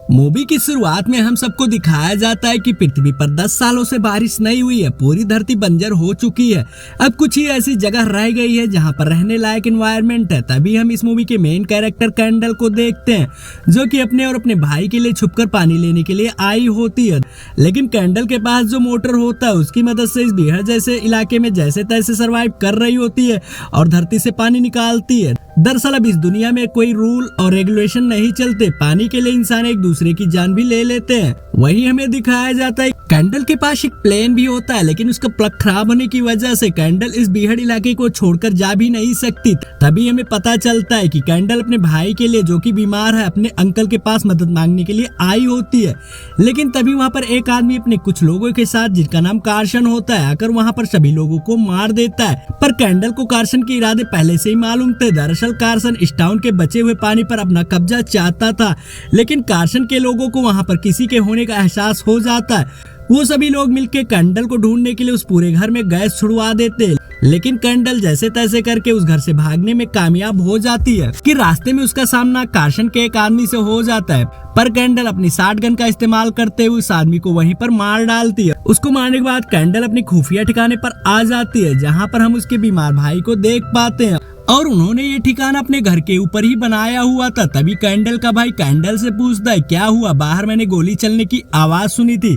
Movie की शुरुआत में हम सबको दिखाया जाता है कि पृथ्वी पर 10 सालों से बारिश नहीं हुई है, पूरी धरती बंजर हो चुकी है। अब कुछ ही ऐसी जगह रह गई है जहां पर रहने लायक एनवायरनमेंट है। तभी हम इस मूवी के मेन कैरेक्टर कैंडल को देखते हैं, जो कि अपने और अपने भाई के लिए छुपकर पानी लेने के लिए आई होती है। लेकिन कैंडल के पास जो मोटर होता है उसकी मदद से इस बिहार जैसे इलाके में जैसे तैसे सर्वाइव कर रही होती है और धरती से पानी निकालती है। दरअसल अब इस दुनिया में कोई रूल और रेगुलेशन नहीं चलते, पानी के लिए इंसान एक दूसरे की जान भी ले लेते हैं। वही हमें दिखाया जाता है कैंडल के पास एक प्लेन भी होता है, लेकिन उसका प्लग खराब होने की वजह से कैंडल इस बीहड़ इलाके को छोड़कर जा भी नहीं सकती। तभी हमें पता चलता है कि कैंडल अपने भाई के लिए, जो कि बीमार है, अपने अंकल के पास मदद मांगने के लिए आई होती है। लेकिन तभी वहाँ पर एक आदमी अपने कुछ लोगों के साथ, जिनका नाम कार्सन होता है, आकर वहाँ पर सभी लोगों को मार देता है। पर कैंडल को कार्सन के इरादे पहले से ही मालूम थे। दरअसल कार्सन इस टाउन के बचे हुए पानी पर अपना कब्जा चाहता था, लेकिन कार्सन के लोगों को वहाँ पर किसी के होने का एहसास हो जाता है। वो सभी लोग मिलकर कैंडल को ढूंढने के लिए उस पूरे घर में गैस छुड़वा देते, लेकिन कैंडल जैसे तैसे करके उस घर से भागने में कामयाब हो जाती है कि रास्ते में उसका सामना कार्सन के एक आदमी से हो जाता है। पर कैंडल अपनी शॉटगन का इस्तेमाल करते हुए उस आदमी को वहीं पर मार डालती है। उसको मारने के बाद कैंडल अपनी खुफिया ठिकाने पर आ जाती है, जहाँ पर हम उसके बीमार भाई को देख पाते हैं और उन्होंने ये ठिकाना अपने घर के ऊपर ही बनाया हुआ था। तभी कैंडल का भाई कैंडल से पूछता है, क्या हुआ? बाहर मैंने गोली चलने की आवाज सुनी थी,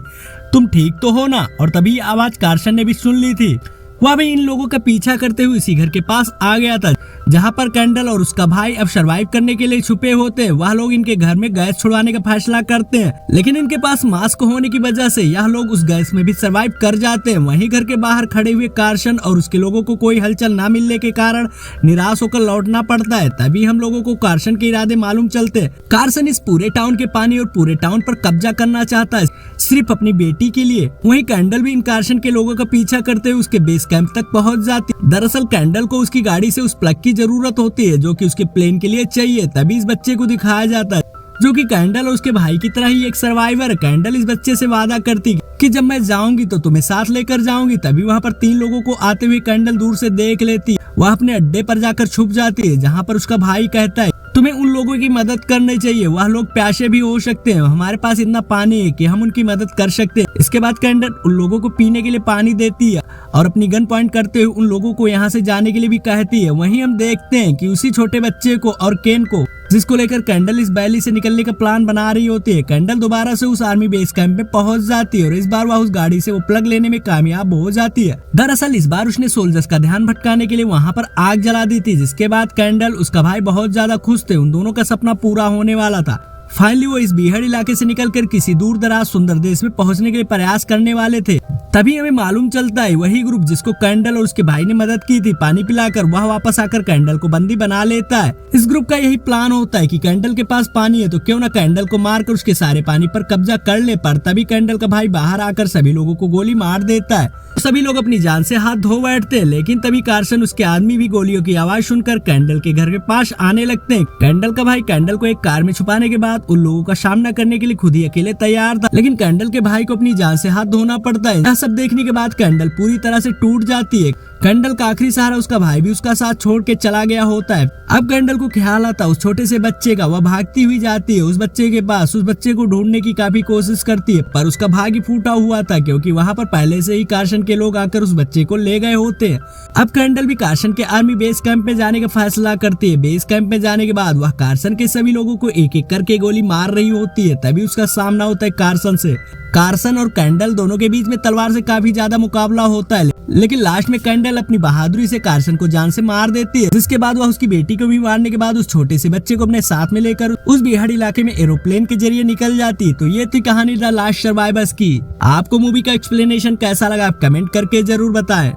तुम ठीक तो हो ना? और तभी आवाज कार्सन ने भी सुन ली थी। वह भी इन लोगों का पीछा करते हुए इसी घर के पास आ गया था, जहाँ पर कैंडल और उसका भाई अब सरवाइव करने के लिए छुपे होते हैं। वह लोग इनके घर में गैस छुड़वाने का फैसला करते हैं, लेकिन इनके पास मास्क होने की वजह से यह लोग उस गैस में भी सरवाइव कर जाते हैं। वहीं घर के बाहर खड़े हुए कार्सन और उसके लोगों को कोई हलचल न मिलने के कारण निराश होकर लौटना पड़ता है। तभी हम लोगों को कार्सन के इरादे मालूम चलते हैं। कार्सन इस पूरे टाउन के पानी और पूरे टाउन पर कब्जा करना चाहता है, सिर्फ अपनी बेटी के लिए। वहीं कैंडल भी इन कार्सन के लोगों का पीछा करते हुए उसके बेस कैंप तक पहुंच जाती है। दरअसल कैंडल को उसकी गाड़ी से उस प्लग की जरूरत होती है, जो कि उसके प्लेन के लिए चाहिए। तभी इस बच्चे को दिखाया जाता है, जो कि कैंडल और उसके भाई की तरह ही एक सर्वाइवर है। कैंडल इस बच्चे से वादा करती कि जब मैं जाऊंगी तो तुम्हें साथ लेकर जाऊंगी। तभी वहाँ पर 3 लोगों को आते हुए कैंडल दूर से देख लेती है। वह अपने अड्डे पर जाकर छुप जाती है, जहाँ पर उसका भाई कहता है, तुम्हें उन लोगों की मदद करनी चाहिए, वह लोग प्यासे भी हो सकते हैं, हमारे पास इतना पानी है कि हम उनकी मदद कर सकते हैं। इसके बाद कैंडल उन लोगों को पीने के लिए पानी देती है और अपनी गन पॉइंट करते हुए उन लोगों को यहाँ से जाने के लिए भी कहती है। वहीं हम देखते हैं कि उसी छोटे बच्चे को और केन को, जिसको लेकर कैंडल इस वैली से निकलने का प्लान बना रही होती है, कैंडल दोबारा से उस आर्मी बेस कैंप में पहुंच जाती है और इस बार वह उस गाड़ी से वो प्लग लेने में कामयाब हो जाती है। दरअसल इस बार उसने सोल्जर्स का ध्यान भटकाने के लिए वहां पर आग जला दी थी, जिसके बाद कैंडल, उसका भाई बहुत ज्यादा खुश थे। उन दोनों का सपना पूरा होने वाला था। फाइनली वो इस बीहड़ इलाके से निकलकर किसी दूर दराज सुंदर देश में पहुंचने के लिए प्रयास करने वाले थे। तभी हमें मालूम चलता है वही ग्रुप जिसको कैंडल और उसके भाई ने मदद की थी पानी पिलाकर, वह वापस आकर कैंडल को बंदी बना लेता है। इस ग्रुप का यही प्लान होता है कि कैंडल के पास पानी है तो क्यों ना कैंडल को मारकर उसके सारे पानी पर कब्जा कर ले। पर तभी कैंडल का भाई बाहर आकर सभी लोगों को गोली मार देता है। सभी लोग अपनी जान से हाथ धो बैठते हैं, लेकिन तभी कार्सन, उसके आदमी भी गोलियों की आवाज सुनकर कैंडल के घर के पास आने लगते हैं। कैंडल का भाई कैंडल को एक कार में छुपाने के बाद उन लोगों का सामना करने के लिए खुद ही अकेले तैयार था, लेकिन कैंडल के भाई को अपनी जान से हाथ धोना पड़ता है। यह सब देखने के बाद कैंडल पूरी तरह से टूट जाती है। कैंडल का आखिरी सहारा उसका भाई भी उसका साथ छोड़ के चला गया होता है। अब कैंडल को ख्याल आता है उस छोटे से बच्चे का। वह भागती हुई जाती है उस बच्चे के पास, उस बच्चे को ढूंढने की काफी कोशिश करती है, पर उसका भाग्य फूटा हुआ था, क्योंकि वहाँ पर पहले से ही कार्सन के लोग आकर उस बच्चे को ले गए होते हैं। अब कैंडल भी कार्सन के आर्मी बेस कैंप में जाने का फैसला करती है। बेस कैंप में जाने के बाद वह कार्सन के सभी लोगों को एक एक करके गोली मार रही होती है। तभी उसका सामना होता है कार्सन से। कार्सन और कैंडल दोनों के बीच में तलवार से काफी ज्यादा मुकाबला होता है, लेकिन लास्ट में कैंडल अपनी बहादुरी से कार्सन को जान से मार देती है, जिसके बाद वह उसकी बेटी को भी मारने के बाद उस छोटे से बच्चे को अपने साथ में लेकर उस बिहार इलाके में एरोप्लेन के जरिए निकल जाती है। तो ये थी कहानी द लास्ट सर्वाइवर्स की। आपको मूवी का एक्सप्लेनेशन कैसा लगा आप कमेंट करके जरूर बताएं,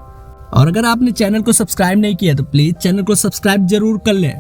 और अगर आपने चैनल को सब्सक्राइब नहीं किया तो प्लीज चैनल को सब्सक्राइब जरूर कर लें।